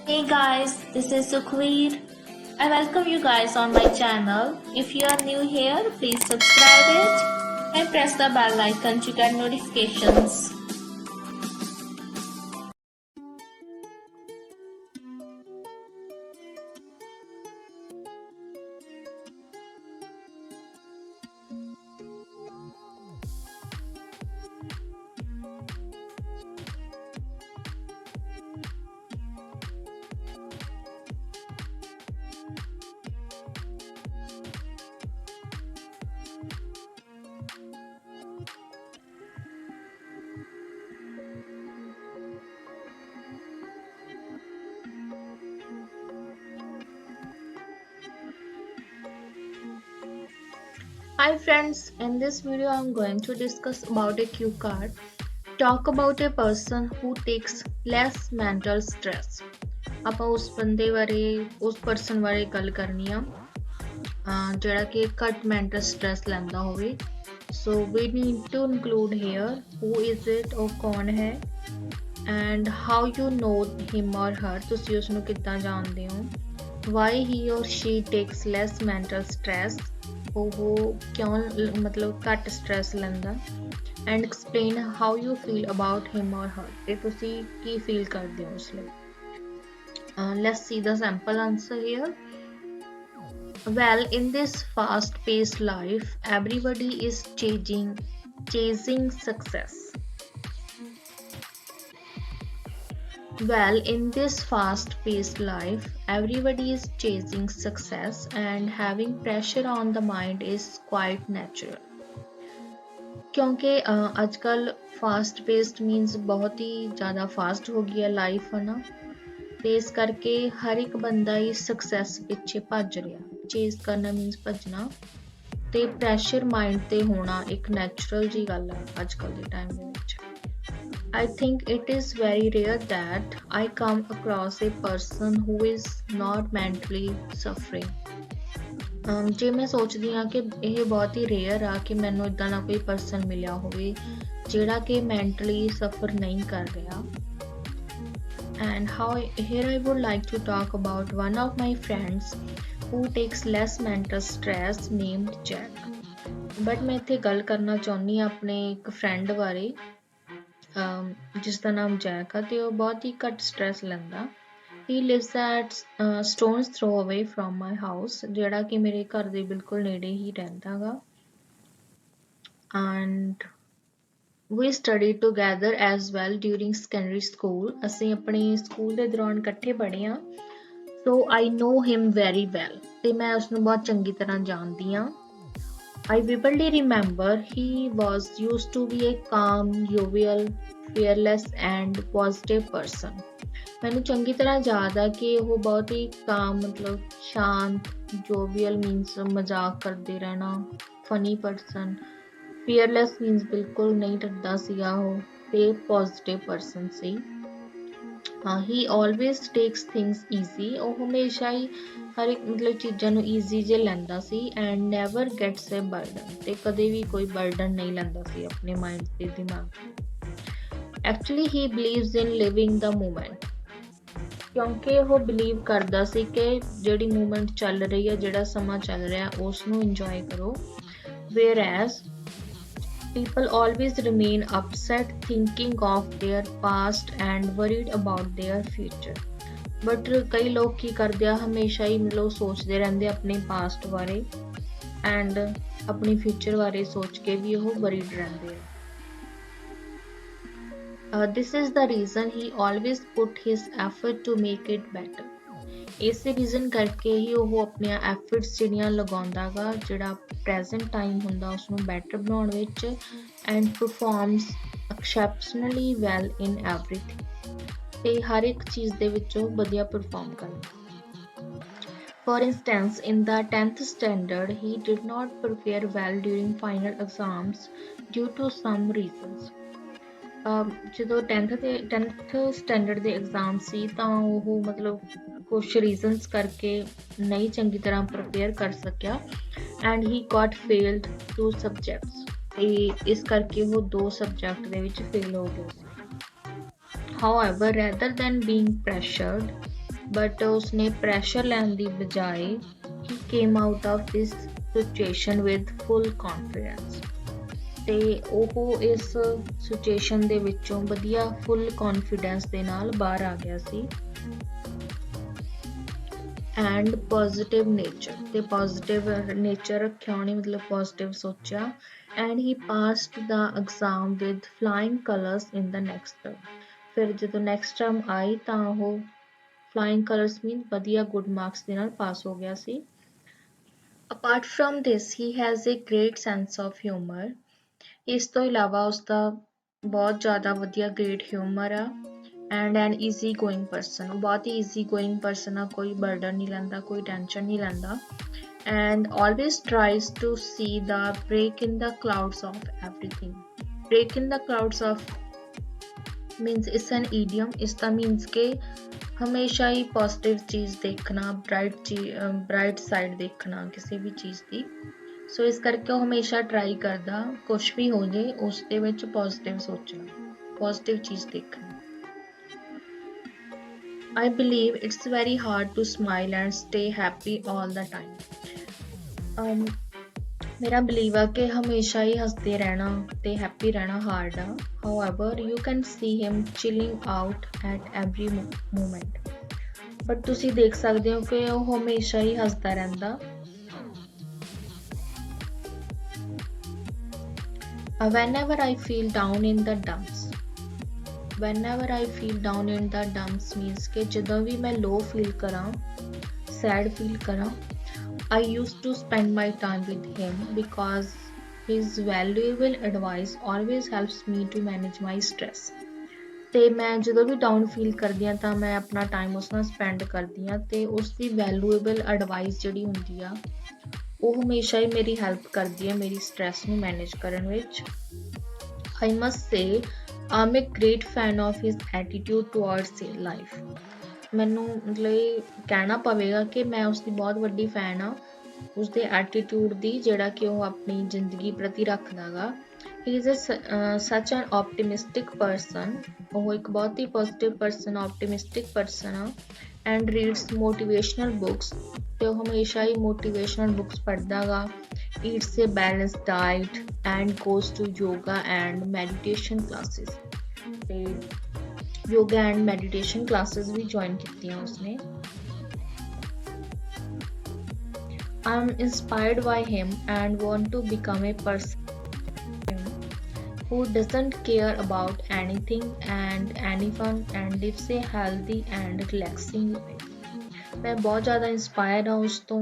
Hey guys, this is Sukhveer. I welcome you guys on my channel. If you are new here, please subscribe it and press the bell icon to get notifications. Hi friends, in this video I'm going to discuss about a cue card. Talk about a person who takes less mental stress. ਆਪਾਂ ਉਸ ਬੰਦੇ ਬਾਰੇ ਉਸ person ਬਾਰੇ ਗੱਲ ਕਰਨੀ ਆ ਜਿਹੜਾ ਕਿ ਘੱਟ ਮੈਂਟਲ ਸਟ੍ਰੈਸ ਲੈਂਦਾ ਹੋਵੇ so we need to include here who is it ਉਹ ਕੌਣ ਹੈ and how you know him or her ਤੁਸੀਂ ਉਸਨੂੰ ਕਿੱਦਾਂ ਜਾਣਦੇ ਹੋ ਵਾਈ ਹੀ ਔਰ ਸ਼ੀ ਟੇਕਸ ਲੈਸ ਮੈਂਟਲ ਸਟ੍ਰੈਸ ਉਹ ਕਿਉਂ ਮਤਲਬ ਘੱਟ ਸਟ੍ਰੈਸ ਲੈਂਦਾ and explain how you feel about him or ਹਰ ਤੇ ਤੁਸੀਂ ਕੀ ਫੀਲ ਕਰਦੇ ਹੋ ਉਸ ਲਈ let's see the sample answer here. Well, in this fast-paced life, everybody is chasing success. Well, in this fast-paced life, everybody is chasing success and having pressure on the mind is quite natural. क्योंकि आजकल fast paced means बहुत ही ज़्यादा fast हो गई है life है ना ਤੇ ਇਸ ਕਰਕੇ ਹਰ ਇੱਕ ਬੰਦਾ ਹੀ ਸਕਸੈਸ ਪਿੱਛੇ ਭੱਜ ਰਿਹਾ ਚੇਸ ਕਰਨਾ ਮੀਨਸ ਭੱਜਣਾ ਤੇ ਪ੍ਰੈਸ਼ਰ ਮਾਈਂਡ ਤੇ ਹੋਣਾ ਇੱਕ ਨੈਚੁਰਲ ਜੀ ਗੱਲ ਹੈ ਅੱਜ ਕੱਲ੍ਹ ਦੇ ਟਾਈਮ ਦੇ ਵਿੱਚ I think it is very rare that I come across a person who is not mentally suffering. ਜੇ ਮੈਂ ਸੋਚਦੀ ਹਾਂ ਕਿ ਇਹ ਬਹੁਤ ਹੀ ਰੇਅਰ ਆ ਕਿ ਮੈਨੂੰ ਇੱਦਾਂ ਦਾ ਕੋਈ ਪਰਸਨ ਮਿਲਿਆ ਹੋਵੇ ਜਿਹੜਾ ਕਿ ਮੈਂਟਲੀ ਸਫਰ ਨਹੀਂ ਕਰ ਰਿਹਾ and how here I would like to talk about one of my friends who takes less mental stress named Jack. But मैं इत्थे गल करना चाਹੁੰਦੀ ਹਾਂ ਆਪਣੇ ਇੱਕ ਫਰੈਂਡ ਬਾਰੇ ਜਿਸ ਦਾ ਨਾਮ ਜੈਕ ਆ ਤੇ ਉਹ ਬਹੁਤ ਹੀ ਘੱਟ ਸਟ੍ਰੈਸ ਲੈਂਦਾ he lives at stone's throw away from my house ਜਿਹੜਾ ਕਿ ਮੇਰੇ ਘਰ ਦੇ ਬਿਲਕੁਲ ਨੇੜੇ ਹੀ ਰਹਿੰਦਾ ਗਾ and we studied together as well during secondary school ਅਸੀਂ ਆਪਣੇ ਸਕੂਲ ਦੇ ਦੌਰਾਨ ਇਕੱਠੇ ਪੜ੍ਹੇ ਹਾਂ so I know him very well ਤੇ ਮੈਂ ਉਸਨੂੰ ਬਹੁਤ ਚੰਗੀ ਤਰ੍ਹਾਂ ਜਾਣਦੀ ਹਾਂ I vividly remember he was used to be a calm, jovial, fearless and positive person ਮੈਨੂੰ ਚੰਗੀ ਤਰ੍ਹਾਂ ਯਾਦ ਆ ਕਿ ਉਹ ਬਹੁਤ ਹੀ ਕਾਮ ਮਤਲਬ ਸ਼ਾਂਤ jovial means ਮਜ਼ਾਕ ਕਰਦੇ ਰਹਿਣਾ funny person fearless means ਬਿਲਕੁਲ ਨਹੀਂ ਡਰਦਾ ਸੀਗਾ ਉਹ ਤੇ positive person C he always takes things easy ਉਹ ਹਮੇਸ਼ਾ ਹੀ ਹਰ ਇੱਕ ਮਤਲਬ ਚੀਜ਼ਾਂ ਨੂੰ easy ਜੇ ਲੈਂਦਾ ਸੀ and never gets a burden ਤੇ ਕਦੇ ਵੀ ਕੋਈ burden ਨਹੀਂ ਲੈਂਦਾ ਸੀ ਆਪਣੇ mind ਤੇ ਦਿਮਾਗ actually he believes in living the moment ਕਿਉਂਕਿ ਉਹ believe ਕਰਦਾ ਸੀ ਕਿ ਜਿਹੜੀ moment ਚੱਲ ਰਹੀ ਹੈ ਜਿਹੜਾ ਸਮਾਂ ਚੱਲ ਰਿਹਾ ਉਸ ਨੂੰ enjoy ਕਰੋ whereas people always remain upset thinking of their past and worried about their future but ਕਈ ਲੋਕ ਕੀ ਕਰਦੇ ਆ ਹਮੇਸ਼ਾ ਹੀ ਮਤਲਬ ਸੋਚਦੇ ਰਹਿੰਦੇ ਆਪਣੇ past ਬਾਰੇ and ਆਪਣੀ future ਬਾਰੇ ਸੋਚ ਕੇ ਵੀ ਉਹ worried ਰਹਿੰਦੇ ਆ this is the reason he always put his effort to make it better ਇਸੇ ਰੀਜ਼ਨ ਕਰਕੇ ਹੀ ਉਹ ਆਪਣੀਆਂ ਐਫਰਟਸ ਜਿਹੜੀਆਂ ਲਗਾਉਂਦਾ ਗਾ ਜਿਹੜਾ ਪ੍ਰੈਜ਼ੈਂਟ ਟਾਈਮ ਹੁੰਦਾ ਉਸਨੂੰ ਬੈਟਰ ਬਣਾਉਣ ਵਿੱਚ ਐਂਡ ਪਰਫਾਰਮਸ ਐਕਸੈਪਸ਼ਨਲੀ ਵੈਲ ਇਨ ਐਵਰੀਥਿੰਗ ਤੇ ਹਰ ਇੱਕ ਚੀਜ਼ ਦੇ ਵਿੱਚ ਉਹ ਵਧੀਆ ਪਰਫਾਰਮ ਕਰਦਾ For instance, in the 10th standard, he did not prepare well during final exams due to some reasons. ਜਦੋਂ 10th ਸਟੈਂਡਰਡ ਦੇ ਐਗਜ਼ਾਮ ਸੀ ਤਾਂ ਉਹ ਮਤਲਬ ਕੁਛ ਰੀਜ਼ਨਸ ਕਰਕੇ ਨਹੀਂ ਚੰਗੀ ਤਰ੍ਹਾਂ ਪ੍ਰਪੇਅਰ ਕਰ ਸਕਿਆ and he got failed 2 subjects ਤੇ ਇਸ ਕਰਕੇ ਉਹ 2 ਸਬਜੈਕਟ ਦੇ ਵਿੱਚ ਫੇਲ ਹੋ ਗਿਆ ਸੀ However, rather than being pressured, but उसने pressure ਲੈਣ ਦੀ ਬਜਾਏ he came out of this situation with full confidence ਤੇ ਉਹ ਇਸ ਸਿਚੁਏਸ਼ਨ ਦੇ ਵਿੱਚੋਂ ਵਧੀਆ ਫੁੱਲ ਕੌਨਫੀਡੈਂਸ ਦੇ ਨਾਲ ਬਾਹਰ ਆ ਗਿਆ ਸੀ ਐਂਡ ਪੋਜ਼ਿਟਿਵ ਨੇਚਰ ਤੇ ਪੋਜ਼ਿਟਿਵ ਨੇਚਰ ਰੱਖਿਆ ਉਹਨੇ ਮਤਲਬ ਪੋਜ਼ਿਟਿਵ ਸੋਚਿਆ and he passed the exam with flying colours in the next term ਫਿਰ ਜਦੋਂ ਨੈਕਸਟ ਟਰਮ ਆਈ ਤਾਂ ਉਹ ਫਲਾਈਂਗ ਕਲਰਸ ਮੀਨ ਵਧੀਆ ਗੁੱਡ ਮਾਰਕਸ ਦੇ ਨਾਲ ਪਾਸ ਹੋ ਗਿਆ ਸੀ apart from this he has a great sense of humour ਇਸ ਤੋਂ ਇਲਾਵਾ ਉਸਦਾ ਬਹੁਤ ਜ਼ਿਆਦਾ ਵਧੀਆ ਗ੍ਰੇਟ ਹਿਊਮਰ ਆ and an easy going person ਉਹ ਬਹੁਤ ਹੀ ਈਜ਼ੀ ਗੋਇੰਗ ਪਰਸਨ ਆ ਕੋਈ ਬਰਡਨ ਨਹੀਂ ਲੈਂਦਾ ਕੋਈ ਟੈਨਸ਼ਨ ਨਹੀਂ ਲੈਂਦਾ and always tries to see the break in the clouds of everything break in the clouds of means it's an idiom ਇਸਦਾ means ਕਿ ਹਮੇਸ਼ਾ ਹੀ ਪੋਜ਼ਿਟਿਵ ਚੀਜ਼ ਦੇਖਣਾ ਬ੍ਰਾਈਟ ਸਾਈਡ ਦੇਖਣਾ ਕਿਸੇ ਵੀ ਚੀਜ਼ ਦੀ ਸੋ ਇਸ ਕਰਕੇ ਉਹ ਹਮੇਸ਼ਾ ਟਰਾਈ ਕਰਦਾ ਕੁਛ ਵੀ ਹੋ ਜੇ ਉਸ ਦੇ ਵਿੱਚ ਪੋਜ਼ਿਟਿਵ ਸੋਚਣਾ ਪੋਜ਼ਿਟਿਵ ਚੀਜ਼ ਦੇਖਣੀ I believe it's very hard to smile and stay happy all the time. ਮੇਰਾ believe ਆ ਕਿ ਹਮੇਸ਼ਾ ਹੀ ਹੱਸਦੇ ਰਹਿਣਾ ਤੇ happy ਰਹਿਣਾ hard ਆ however you can see him chilling out at every moment but ਤੁਸੀਂ ਦੇਖ ਸਕਦੇ ਹੋ ਕਿ ਉਹ ਹਮੇਸ਼ਾ ਹੀ ਹੱਸਦਾ ਰਹਿੰਦਾ whenever I feel down in the dumps whenever I feel down in the dumps means ਕਿ ਜਦੋਂ ਵੀ ਮੈਂ low feel ਕਰਾਂ sad feel ਕਰਾਂ I used to spend my time with him because his valuable advice always helps me to manage my stress ਤੇ ਮੈਂ ਜਦੋਂ ਵੀ down feel ਕਰਦੀ ਹਾਂ ਤਾਂ ਮੈਂ ਆਪਣਾ ਟਾਈਮ ਉਸ ਨਾਲ ਸਪੈਂਡ ਕਰਦੀ ਹਾਂ ਤੇ ਉਸ ਦੀ ਵੈਲਿਊਏਬਲ ਐਡਵਾਈਸ ਜਿਹੜੀ ਹੁੰਦੀ ਆ ਉਹ ਹਮੇਸ਼ਾ ਹੀ ਮੇਰੀ ਹੈਲਪ ਕਰਦੀ ਹੈ ਮੇਰੀ ਸਟ੍ਰੈਸ ਨੂੰ ਮੈਨੇਜ ਕਰਨ ਵਿੱਚ I must say I'm a great fan of his attitude towards life ਮੈਨੂੰ ਮਤਲਬ ਇਹ ਕਹਿਣਾ ਪਵੇਗਾ ਕਿ ਮੈਂ ਉਸਦੀ ਬਹੁਤ ਵੱਡੀ ਫੈਨ ਆ ਉਸਦੇ ਐਟੀਟਿਊਡ ਦੀ ਜਿਹੜਾ ਕਿ ਉਹ ਆਪਣੀ ਜ਼ਿੰਦਗੀ ਪ੍ਰਤੀ ਰੱਖਦਾ ਗਾ he is such an optimistic person ਉਹ ਇੱਕ ਬਹੁਤ ਹੀ ਪੋਜ਼ਿਟਿਵ ਪਰਸਨ optimistic person ਆ and reads motivational books ਤੇ ਉਹ ਹਮੇਸ਼ਾ ਹੀ motivational books ਪੜ੍ਹਦਾ ਗਾ eats a balanced diet and goes to yoga and meditation classes ਤੇ yoga and meditation classes we join ਕੀਤੀਆਂ ਉਸਨੇ I'm inspired by him and want to become a person who doesn't care about anything and anyone and lives a healthy and relaxing life ਮੈਂ ਬਹੁਤ ਜ਼ਿਆਦਾ inspire ਹਾਂ ਉਸ ਤੋਂ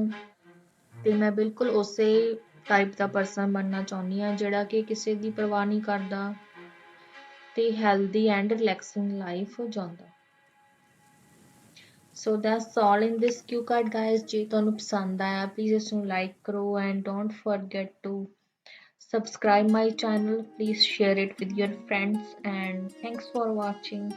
ਤੇ ਮੈਂ ਬਿਲਕੁਲ ਉਸੇ ਟਾਈਪ ਦਾ ਪਰਸਨ ਬਣਨਾ ਚਾਹੁੰਦੀ ਹਾਂ ਜਿਹੜਾ ਕਿ ਕਿਸੇ ਦੀ ਪਰਵਾਹ ਨਹੀਂ ਕਰਦਾ ਤੇ ਹੈਲਦੀ ਐਂਡ ਰਿਲੈਕਸਿੰਗ ਲਾਈਫ ਜਿਉਂਦਾ So that's all in this cue card guys ਜੇ ਤੁਹਾਨੂੰ ਪਸੰਦ ਆਇਆ please ਇਸ ਨੂੰ like ਕਰੋ and don't forget to subscribe my channel please share it with your friends and thanks for watching